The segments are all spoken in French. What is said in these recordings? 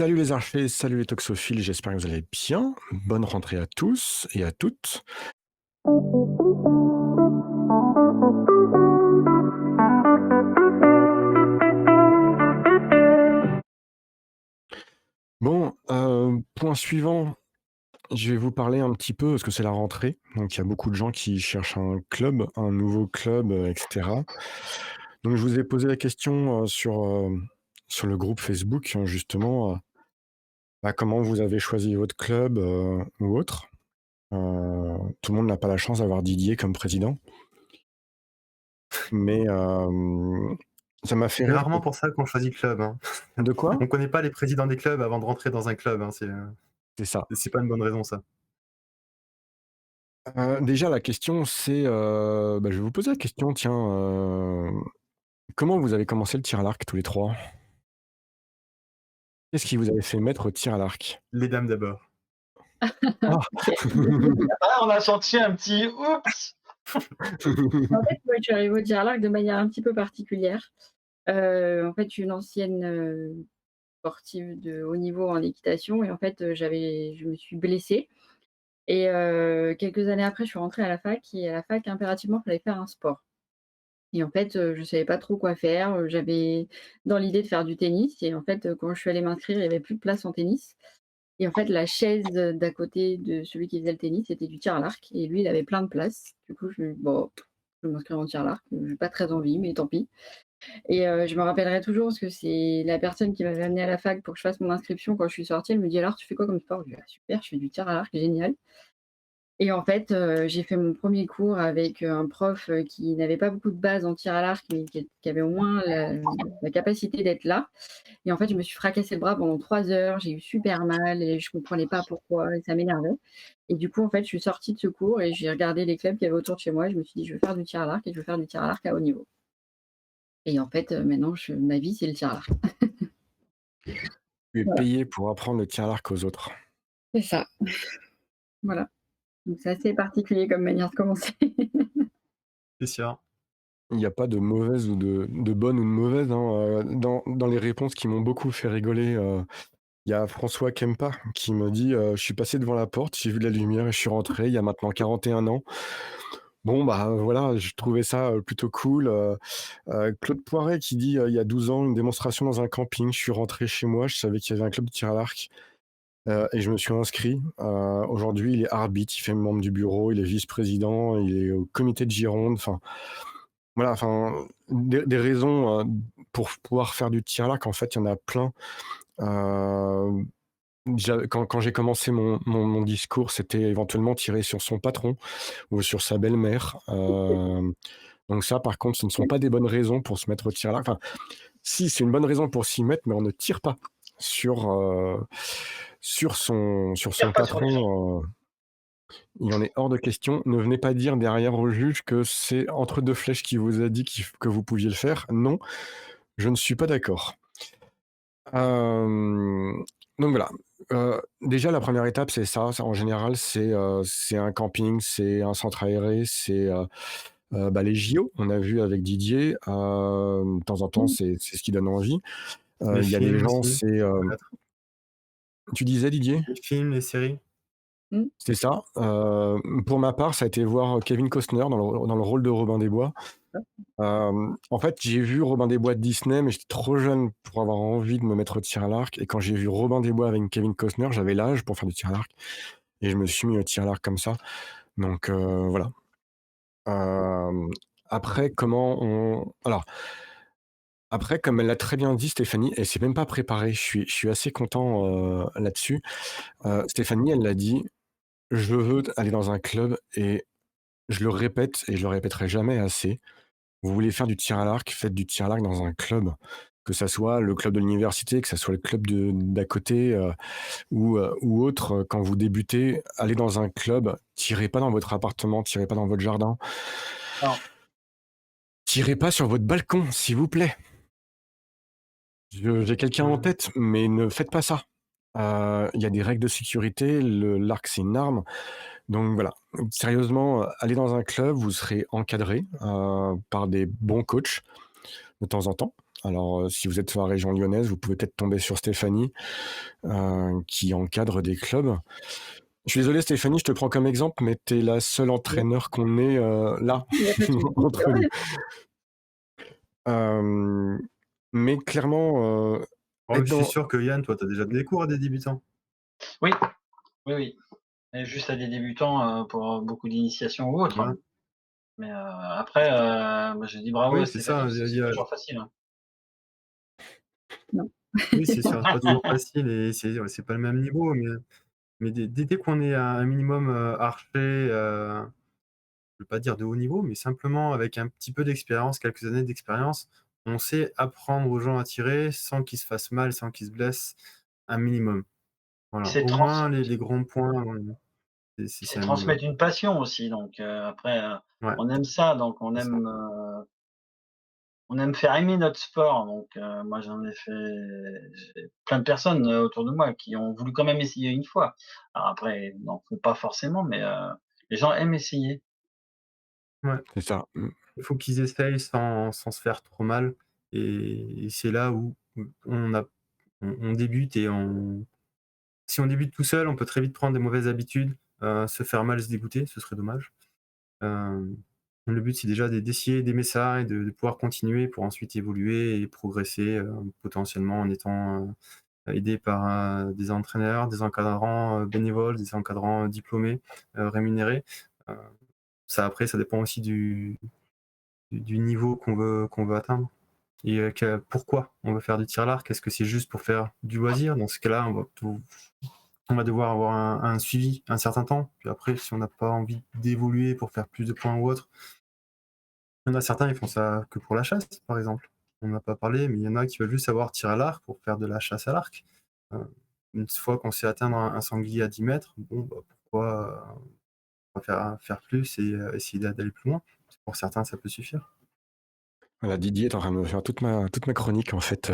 Salut les archers, salut les toxophiles, j'espère que vous allez bien. Bonne rentrée à tous et à toutes. Bon, point suivant, je vais vous parler un petit peu parce que c'est la rentrée. Donc il y a beaucoup de gens qui cherchent un club, un nouveau club, etc. Donc je vous ai posé la question sur le groupe Facebook, justement, comment vous avez choisi votre club ou autre. Tout le monde n'a pas la chance d'avoir Didier comme président. Mais ça m'a fait C'est rire. rarement pour ça qu'on choisit le club, hein. De quoi? On connaît pas les présidents des clubs avant de rentrer dans un club, hein, C'est ça. c'est pas une bonne raison ça. Déjà la question c'est, je vais vous poser la question tiens, comment vous avez commencé le tir à l'arc tous les 3? Qu'est-ce qui vous avait fait mettre au tir à l'arc? Les dames d'abord. Ah! OK. Ah, on a senti un petit oups! En fait, moi, je suis arrivée au tir à l'arc de manière un petit peu particulière. En fait, je suis une ancienne, sportive de haut niveau en équitation et en fait, je me suis blessée et quelques années après, je suis rentrée à la fac et à la fac, impérativement, il fallait faire un sport et en fait, je savais pas trop quoi faire, j'avais dans l'idée de faire du tennis et en fait, quand je suis allée m'inscrire, il y avait plus de place en tennis et en fait, la chaise d'à côté de celui qui faisait le tennis, c'était du tir à l'arc et lui, il avait plein de place. Du coup, bon, je vais m'inscrire en tir à l'arc, j'ai pas très envie, mais tant pis et je me rappellerai toujours parce que c'est la personne qui m'avait amenée à la fac pour que je fasse mon inscription quand je suis sortie. Elle me dit: «Alors, tu fais quoi comme sport?» Je dis: «Ah super, je fais du tir à l'arc, génial» et en fait, j'ai fait mon premier cours avec, un prof, qui n'avait pas beaucoup de base en tir à l'arc, mais qui avait au moins la capacité d'être là et en fait, je me suis fracassé le bras pendant 3 heures, j'ai eu super mal et je comprenais pas pourquoi et ça m'énervait et du coup, en fait, je suis sortie de ce cours et j'ai regardé les clubs qu'il y avait autour de chez moi et je me suis dit: «Je veux faire du tir à l'arc et je veux faire du tir à l'arc à haut niveau» et en fait, maintenant ma vie, c'est le tir à l'arc. Tu es Voilà, payé pour apprendre le tir à l'arc aux autres. c'est ça. Voilà, donc c'est assez particulier comme manière de commencer. C'est sûr. Il n'y a pas de mauvaise ou de bonne ou de mauvaise, hein, dans les réponses qui m'ont beaucoup fait rigoler, il y a François Kempa qui me dit, «Je suis passé devant la porte, j'ai vu de la lumière et je suis rentré il y a maintenant 41 ans». Bon, voilà, je trouvais ça, plutôt cool, Claude Poiret qui dit, «Il y a 12 ans, une démonstration dans un camping, je suis rentré chez moi, je savais qu'il y avait un club de tir à l'arc, et je me suis inscrit». Aujourd'hui, il est arbitre, il fait membre du bureau, il est vice-président, il est au comité de Gironde, enfin, voilà, enfin, des raisons, pour pouvoir faire du tir à l'arc, en fait, il y en a plein. Heu, déjà, quand j'ai commencé mon discours, c'était éventuellement tirer sur son patron ou sur sa belle-mère, donc ça, par contre, ce ne sont pas des bonnes raisons pour se mettre au tir à l'arc. Enfin, si, c'est une bonne raison pour s'y mettre, mais on ne tire pas sur, sur son Tire pas sur les gens. patron, il en est hors de question. Ne venez pas dire derrière au juge que c'est entre 2 flèches qui vous a dit que vous pouviez le faire. Non, je ne suis pas d'accord. Hem, donc voilà, déjà la première étape, c'est ça en général, c'est un camping, c'est un centre aéré, c'est, les JO. On a vu avec Didier, de temps en temps, Mmh. c'est ce qui donne envie. Les Il y a des films gens, aussi, c'est, peut-être. tu disais Didier? Les films, les séries. Mmh. C'est ça. Pour ma part, ça a été voir Kevin Costner dans le rôle de Robin des Bois. En fait, j'ai vu Robin des Bois de Disney, mais j'étais trop jeune pour avoir envie de me mettre au tir à l'arc et quand j'ai vu Robin des Bois avec Kevin Costner, j'avais l'âge pour faire du tir à l'arc et je me suis mis au tir à l'arc comme ça. Donc voilà. Hem, après après comme elle l'a très bien dit Stéphanie, elle s'est même pas préparée. Je suis assez content, là-dessus. Stéphanie, elle l'a dit: «Je veux aller dans un club» et je le répète et je le répéterai jamais assez. Vous voulez faire du tir à l'arc, faites du tir à l'arc dans un club. Que ça soit le club de l'université, que ça soit le club d'à côté, ou autre, quand vous débutez, allez dans un club, tirez pas dans votre appartement, tirez pas dans votre jardin, Non. tirez pas sur votre balcon, s'il vous plaît. J'ai quelqu'un en Mmh. tête, mais ne faites pas ça. Il y a des règles de sécurité, l'arc, c'est une arme, donc voilà. Sérieusement, allez dans un club, vous serez encadré, par des bons coachs de temps en temps. Alors, si vous êtes sur la région lyonnaise, vous pouvez peut-être tomber sur Stéphanie, qui encadre des clubs. Je suis désolé Stéphanie, je te prends comme exemple, mais tu es la seule entraîneur qu'on ait, là, Il y a pas de souci, c'est entre nous. vrai. Mais clairement, Oh, être je suis dans sûr que Yann, toi, tu as déjà donné cours à des débutants. Oui, oui, oui. Et juste à des débutants pour beaucoup d'initiation ou autre. Voilà. Mais après, moi, je dis bravo à Oui, c'est Stéphanie ça. parce que Il c'est y pas a... toujours facile. Hein. Non. Oui, c'est sûr, c'est pas toujours facile et c'est pas le même niveau, mais dès qu'on est à un minimum archer, je veux pas dire de haut niveau, mais simplement avec un petit peu d'expérience, quelques années d'expérience, on sait apprendre aux gens à tirer sans qu'ils se fassent mal, sans qu'ils se blessent, un minimum. Voilà. C'est Au trans moins les grands points, c'est c'est un minimum. transmettre une passion aussi. Donc après, Ouais. on aime ça, donc on aime faire aimer notre sport. Donc moi j'en ai fait j'ai plein de personnes autour de moi qui ont voulu quand même essayer une fois. Alors après, ils n'en font pas forcément, mais les gens aiment essayer. Ouais. c'est ça. Il faut qu'ils essayent sans se faire trop mal et c'est là où on débute et si on débute tout seul, on peut très vite prendre des mauvaises habitudes, se faire mal, se dégoûter, ce serait dommage. Le but, c'est déjà d'essayer d'aimer ça et de pouvoir continuer pour ensuite évoluer et progresser, potentiellement en étant, aidé par, des entraîneurs, des encadrants, bénévoles, des encadrants, diplômés, rémunérés. Heu, Ça après, ça dépend aussi du niveau qu'on veut atteindre et pourquoi on veut faire du tir à l'arc. Est-ce que c'est juste pour faire du loisir? Dans ce cas-là, on va devoir avoir un suivi un certain temps. Puis après, si on n'a pas envie d'évoluer pour faire plus de points ou autre, il y en a certains, ils font ça que pour la chasse, par exemple. On n'a pas parlé, mais il y en a qui veulent juste savoir tirer à l'arc pour faire de la chasse à l'arc. Heu, une fois qu'on sait atteindre un sanglier à 10 mètres, bon, bah, pourquoi, pas faire plus et essayer d'aller plus loin? Pour certains, ça peut suffire. Voilà, Didier est en train de me faire toute ma chronique en fait.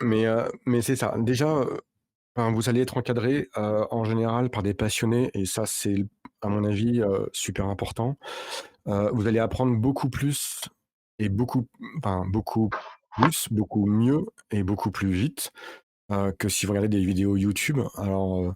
Mais c'est ça. Déjà, enfin, vous allez être encadré en général par des passionnés et ça, c'est à mon avis super important. Vous allez apprendre beaucoup plus et beaucoup plus, beaucoup mieux et beaucoup plus vite que si vous regardez des vidéos YouTube. Alors,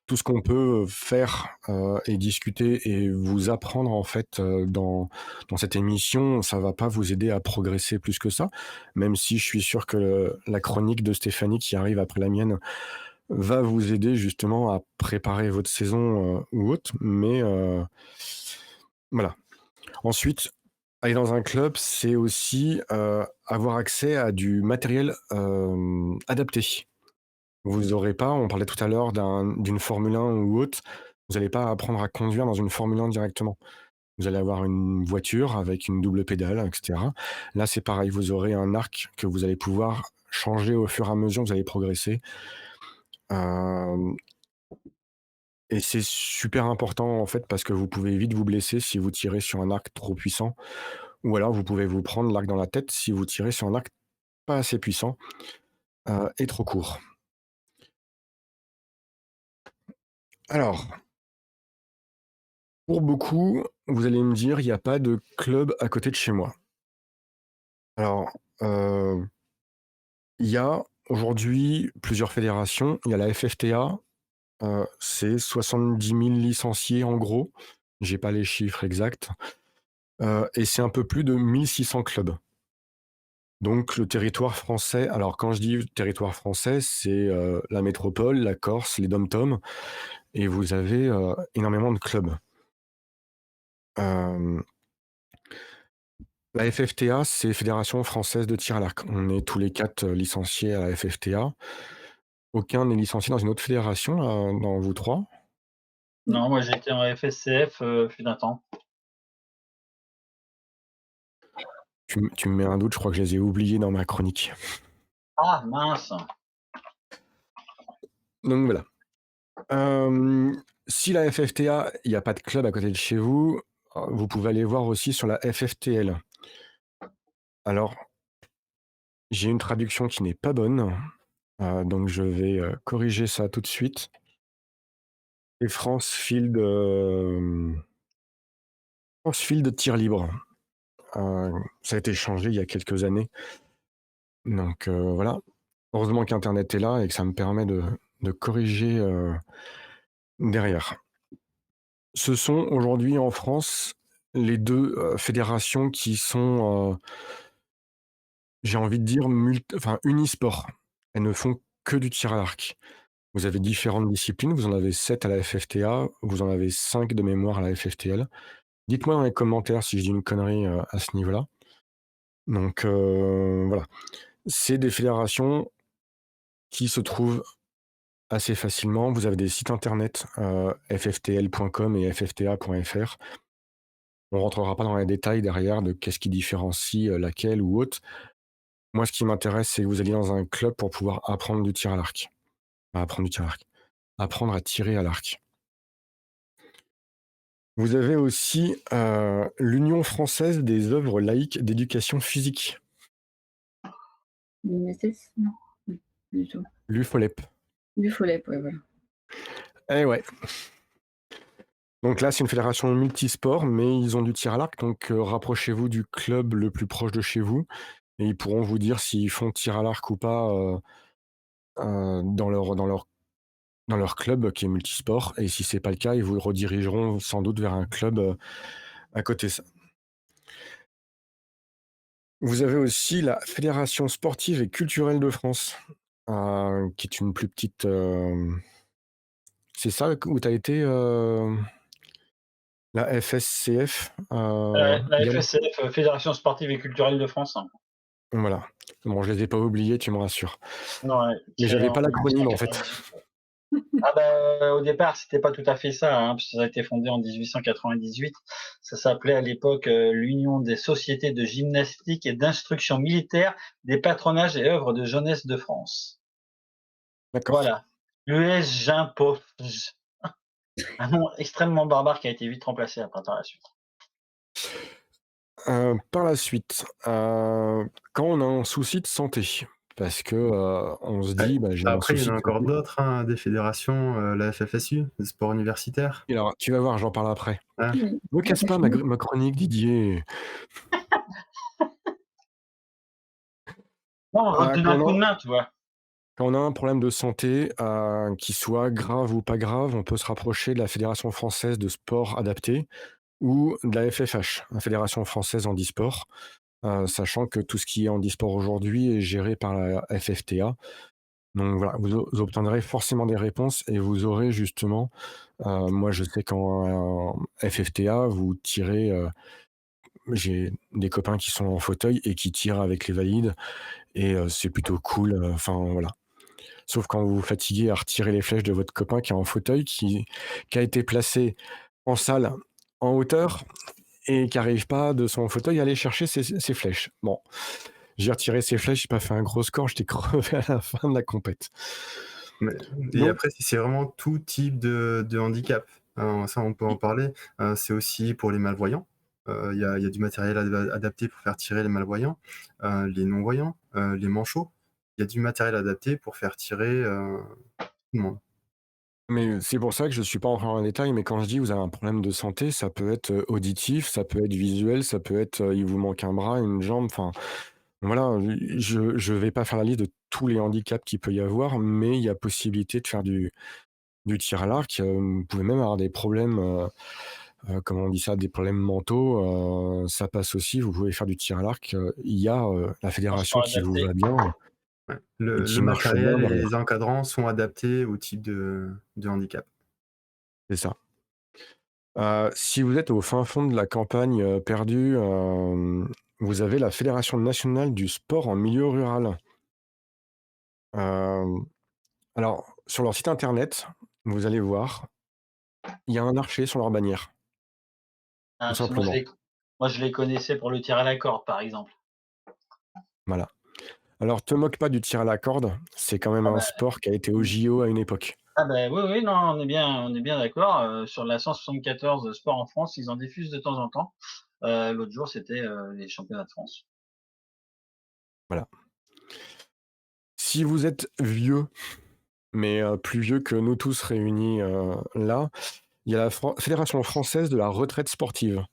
tout ce qu'on peut faire et discuter et vous apprendre en fait dans cette émission, ça va pas vous aider à progresser plus que ça, même si je suis sûr que la chronique de Stéphanie qui arrive après la mienne va vous aider justement à préparer votre saison ou autre. Mais voilà. Ensuite, aller dans un club, c'est aussi avoir accès à du matériel adapté. Vous aurez pas, on parlait tout à l'heure d'une Formule 1 ou autre, vous allez pas apprendre à conduire dans une Formule 1 directement. Vous allez avoir une voiture avec une double pédale, et cetera. Là, c'est pareil, vous aurez un arc que vous allez pouvoir changer au fur et à mesure que vous allez progresser. Hem Et c'est super important, en fait, parce que vous pouvez vite vous blesser si vous tirez sur un arc trop puissant ou alors vous pouvez vous prendre l'arc dans la tête si vous tirez sur un arc pas assez puissant, et trop court. Alors, pour beaucoup, vous allez me dire: «Il y a pas de club à côté de chez moi». Alors, il y a aujourd'hui plusieurs fédérations. Il y a la FFTA, c'est 70 000 licenciés en gros. J'ai pas les chiffres exacts, et c'est un peu plus de 1 600 clubs. Donc le territoire français, alors quand je dis territoire français, c'est, la métropole, la Corse, les DOM-TOM et vous avez, énormément de clubs. Hem, la FFTA, c'est Fédération française de tir à l'arc. On est tous les 4 licenciés à la FFTA. Aucun n'est licencié dans une autre fédération, dans vous 3. Non. Non, moi j'ai été en FSCF fut un temps. Tu me mets un doute, je crois que je les ai oubliés dans ma chronique. Ah mince! Donc voilà. Si la FFTA, il y a pas de club à côté de chez vous, vous pouvez aller voir aussi sur la FFTL. Alors, j'ai une traduction qui n'est pas bonne, donc je vais, corriger ça tout de suite. Et France Field Tir Libre. Ça a été changé il y a quelques années. Donc voilà. Heureusement qu'internet est là et que ça me permet de corriger, derrière. Ce sont aujourd'hui en France les 2 fédérations qui sont, j'ai envie de dire unisports. Elles ne font que du tir à l'arc. Vous avez différentes disciplines, vous en avez 7 à la FFTA, vous en avez 5 de mémoire à la FFTL. Dites-moi dans les commentaires si je dis une connerie, à ce niveau-là. Donc voilà. C'est des fédérations qui se trouvent assez facilement. Vous avez des sites internet, fftl.com et ffta.fr. On rentrera pas dans les détails derrière de qu'est-ce qui différencie, laquelle ou autre. Moi, ce qui m'intéresse, c'est que vous alliez dans un club pour pouvoir apprendre du tir à l'arc. Apprendre du tir à l'arc. Apprendre à tirer à l'arc. Vous avez aussi, l'Union française des œuvres laïques d'éducation physique, L'UNSS? Non, pas du tout. l'UFOLEP. Du FOLEP, ouais, voilà. Eh ouais. Donc là, c'est une fédération multisport, mais ils ont du tir à l'arc, donc rapprochez-vous du club le plus proche de chez vous et ils pourront vous dire s'ils font tir à l'arc ou pas, dans leur club qui est multisport et si c'est pas le cas, ils vous redirigeront sans doute vers un club, à côté ça. Vous avez aussi la Fédération sportive et culturelle de France, qui est une plus petite, c'est ça où tu as été, la FSCF, La Yann? FSCF, Fédération sportive et culturelle de France, hein. Voilà. Bon, je les ai pas oubliés, tu me rassures. Non, ouais, Mais créé j'avais en pas l'acronyme en fait. 1898. Ah bah, au départ, c'était pas tout à fait ça, hein, parce que ça a été fondé en 1898. Ça s'appelait à l'époque l'Union des sociétés de gymnastique et d'instruction militaire des patronages et œuvres de jeunesse de France. D'accord. Voilà. L'US Gimpos. Un nom extrêmement barbare qui a été vite remplacé après par la suite. Par la suite, quand on a un souci de santé, parce que, on se Ouais. dit: «Bah, j'ai un Après, il y souci en a de encore santé». d'autres, hein, des fédérations, la FFSU, le sport universitaire. Et alors, tu vas voir, j'en parle après. Ah, Oui. Me casse pas ma chronique, Didier. Non, on va te donner un coup de main, tu vois. Quand on a un problème de santé, qui soit grave ou pas grave, on peut se rapprocher de la Fédération française de sport adapté ou de la FFH, la Fédération française handisport, sachant que tout ce qui est handisport aujourd'hui est géré par la FFTA. Donc voilà, vous obtiendrez forcément des réponses et vous aurez justement, moi je sais qu'en FFTA, vous tirez, j'ai des copains qui sont en fauteuil et qui tirent avec les valides et c'est plutôt cool, enfin voilà. Sauf quand vous vous fatiguez à retirer les flèches de votre copain qui est en fauteuil, qui a été placé en salle, en hauteur et qui n'arrive pas de son fauteuil à aller chercher ses flèches. Bon, j'ai retiré ses flèches, j'ai pas fait un gros score, j'étais crevé à la fin de la compète. mais et Donc après, si c'est vraiment tout type de handicap, ça on peut en parler, c'est aussi pour les malvoyants. Il y a du matériel adapté pour faire tirer les malvoyants, les non-voyants, les manchots. Il y a du matériel adapté pour faire tirer, tout le monde. mais c'est pour ça que je suis pas encore en détail, mais quand je dis: «Vous avez un problème de santé», ça peut être, auditif, ça peut être visuel, ça peut être, il vous manque un bras, une jambe, enfin voilà, je vais pas faire la liste de tous les handicaps qu'il peut y avoir, mais il y a possibilité de faire du tir à l'arc, vous pouvez même avoir des problèmes, comment on dit ça? Des problèmes mentaux, ça passe aussi, vous pouvez faire du tir à l'arc, il y a, la En fédération sport qui vous adapté. va bien Ouais. et Le qui marche bien matériel et les derrière. encadrants sont adaptés au type de handicap. C'est ça. Si vous êtes au fin fond de la campagne, perdue, vous avez la Fédération nationale du sport en milieu rural. Hem, alors sur leur site internet, vous allez voir, il y a un archer sur leur bannière, Ah, tout parce que moi, simplement. je les connaissais pour le tir à la corde, par exemple. Voilà. Alors te moque pas du tir à la corde, c'est quand même Ah un bah, sport qui a été aux JO à une époque. oui, oui, non, on est bien d'accord. Sur la 174 sport en France, ils en diffusent de temps en temps. L'autre jour, c'était les championnats de France. Voilà. Si vous êtes vieux, mais plus vieux que nous tous réunis, là, il y a la Fédération française de la retraite sportive.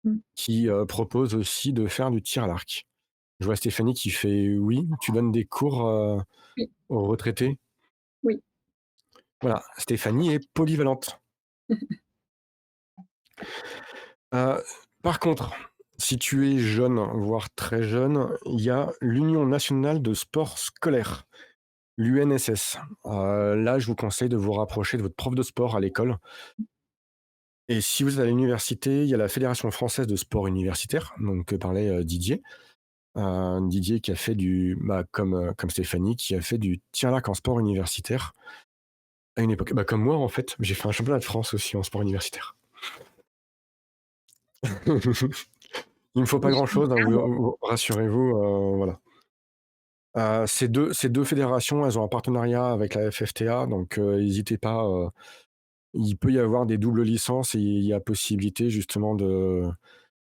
Mmh. qui propose aussi de faire du tir à l'arc. Je vois Stéphanie qui fait oui. Tu donnes des cours Oui, aux retraités. oui. Voilà, Stéphanie est polyvalente. Euh, Par contre, si tu es jeune, voire très jeune, il y a l'Union nationale de sport scolaire, l'UNSS. Là, je vous conseille de vous rapprocher de votre prof de sport à l'école. Et si vous êtes à l'université, il y a la Fédération française de sport universitaire, donc que parlait Didier. Didier qui a fait comme Stéphanie, qui a fait du tir à l'arc en sport universitaire à une époque. Comme moi, en fait, j'ai fait un championnat de France aussi en sport universitaire. Il me faut pas grand-chose, hein, rassurez-vous, voilà. Ces deux fédérations, elles ont un partenariat avec la FFTA, donc n'hésitez pas. Il peut y avoir des doubles licences et il y a possibilité justement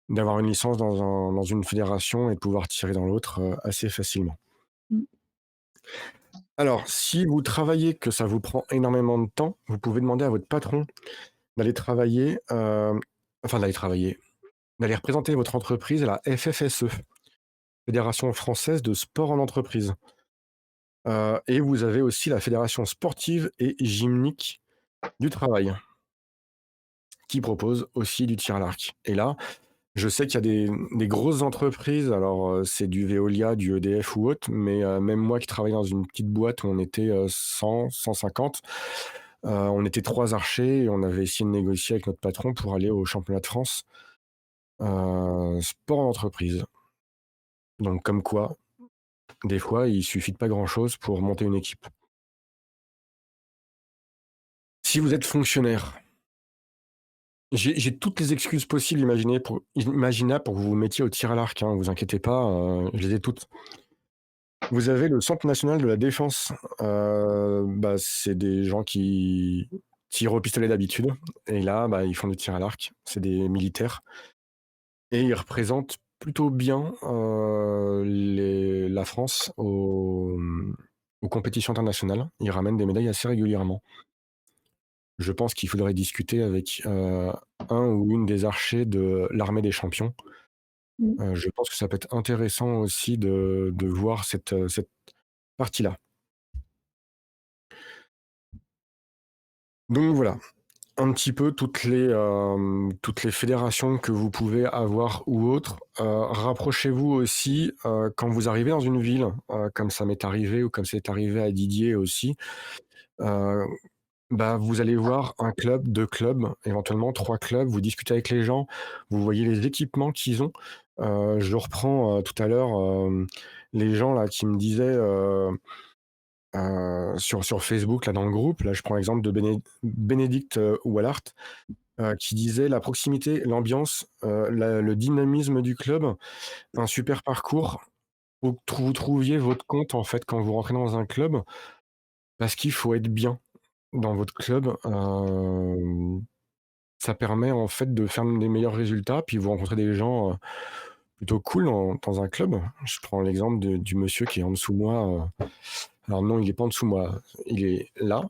d'avoir une licence dans une fédération et de pouvoir tirer dans l'autre assez facilement. Mmh. Alors, si vous travaillez, que ça vous prend énormément de temps, vous pouvez demander à votre patron d'aller travailler, d'aller représenter votre entreprise à la FFSE, Fédération française de sport en entreprise. Et vous avez aussi la Fédération sportive et gymnique du travail, qui propose aussi du tir à l'arc. Et là, je sais qu'il y a des grosses entreprises, alors c'est du Veolia, du EDF ou autre, mais même moi qui travaille dans une petite boîte où on était 100, 150, on était 3 archers et on avait essayé de négocier avec notre patron pour aller au championnat de France sport en entreprise. Donc comme quoi, des fois, il suffit de pas grand-chose pour monter une équipe. Si vous êtes fonctionnaire, j'ai toutes les excuses possibles imaginables pour que vous vous mettiez au tir à l'arc, hein, vous inquiétez pas, je les ai toutes. Vous avez le Centre national de la défense. C'est des gens qui tirent au pistolet d'habitude. Et là, ils font du tir à l'arc. C'est des militaires. Et ils représentent plutôt bien la France aux compétitions internationales. Ils ramènent des médailles assez régulièrement. Je pense qu'il faudrait discuter avec un ou une des archers de l'armée des champions. Mmh. Je pense que ça peut être intéressant aussi de voir cette partie-là. Donc voilà, un petit peu toutes les fédérations que vous pouvez avoir ou autres. Rapprochez-vous aussi quand vous arrivez dans une ville, comme ça m'est arrivé ou comme c'est arrivé à Didier aussi. euh, Vous allez voir un club, 2 clubs, éventuellement 3 clubs, vous discutez avec les gens, vous voyez les équipements qu'ils ont. Je reprends tout à l'heure les gens là qui me disaient sur Facebook, là dans le groupe, là je prends l'exemple de Bénédicte Wallart, qui disait la proximité, l'ambiance, le dynamisme du club, un super parcours. Vous trouviez votre compte en fait quand vous rentrez dans un club, parce qu'il faut être bien dans votre club. Ça permet en fait de faire des meilleurs résultats, puis vous rencontrez des gens plutôt cool dans un club. Je prends l'exemple du monsieur qui est en dessous de moi. Alors non, il est pas en dessous de moi, il est là,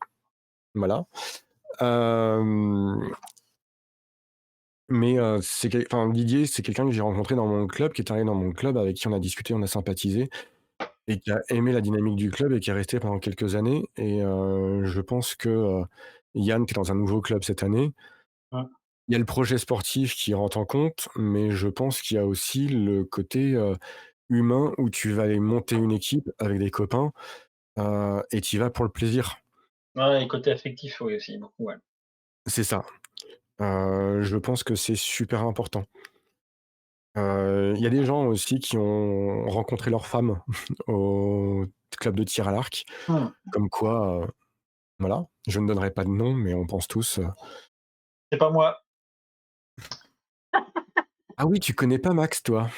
voilà. Euh, Mais Didier, c'est quelqu'un que j'ai rencontré dans mon club, qui est arrivé dans mon club, avec qui on a discuté, on a sympathisé, et qui a aimé la dynamique du club et qui est resté pendant quelques années. Et je pense que Yann, qui est dans un nouveau club cette année, Ouais. il y a le projet sportif qui rentre en compte, mais je pense qu'il y a aussi le côté humain où tu vas aller monter une équipe avec des copains et tu y vas pour le plaisir. Ouais, et côté affectif, oui, aussi, beaucoup, ouais. C'est ça. Je pense que c'est super important. Il y a des gens aussi qui ont rencontré leur femme au club de tir à l'arc, Mmh. comme quoi, voilà, je ne donnerai pas de nom, mais on pense tous. C'est pas moi. Ah oui, tu connais pas Max, toi?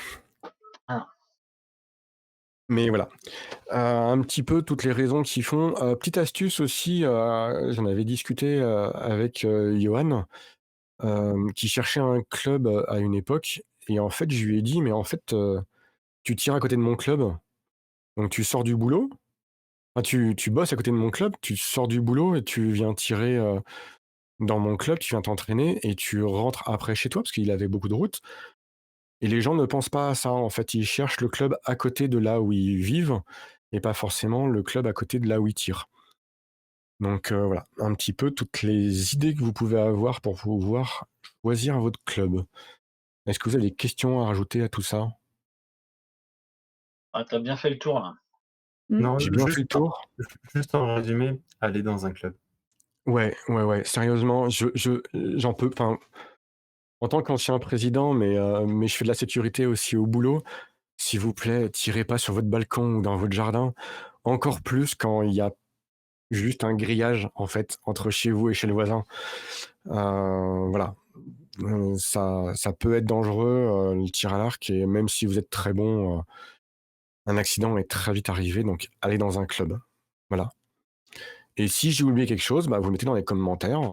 Ah. Mais voilà, un petit peu toutes les raisons qui font. Petite astuce aussi, j'en avais discuté avec Johan, qui cherchait un club à une époque, et en fait, je lui ai dit, mais en fait, tu tires à côté de mon club, donc tu sors du boulot. Ah, tu bosses à côté de mon club, tu sors du boulot et tu viens tirer dans mon club, tu viens t'entraîner et tu rentres après chez toi parce qu'il avait beaucoup de routes. Et les gens ne pensent pas à ça, en fait. Ils cherchent le club à côté de là où ils vivent et pas forcément le club à côté de là où ils tirent. Donc voilà, un petit peu toutes les idées que vous pouvez avoir pour pouvoir choisir votre club. Est-ce que vous avez des questions à rajouter à tout ça? Ah, tu bien fait le tour là. Non, J'ai bien fait le tour? juste en résumé, aller dans un club. Ouais, ouais, ouais, sérieusement, j'en peux enfin, en tant qu'ancien président, mais je fais de la sécurité aussi au boulot. S'il vous plaît, tirez pas sur votre balcon ou dans votre jardin. Encore plus quand il y a juste un grillage, en fait, entre chez vous et chez le voisin. Voilà, ça peut être dangereux, le tir à l'arc et même si vous êtes très bon, un accident est très vite arrivé, donc allez dans un club. Voilà et si j'ai oublié quelque chose, bah, vous le mettez dans les commentaires.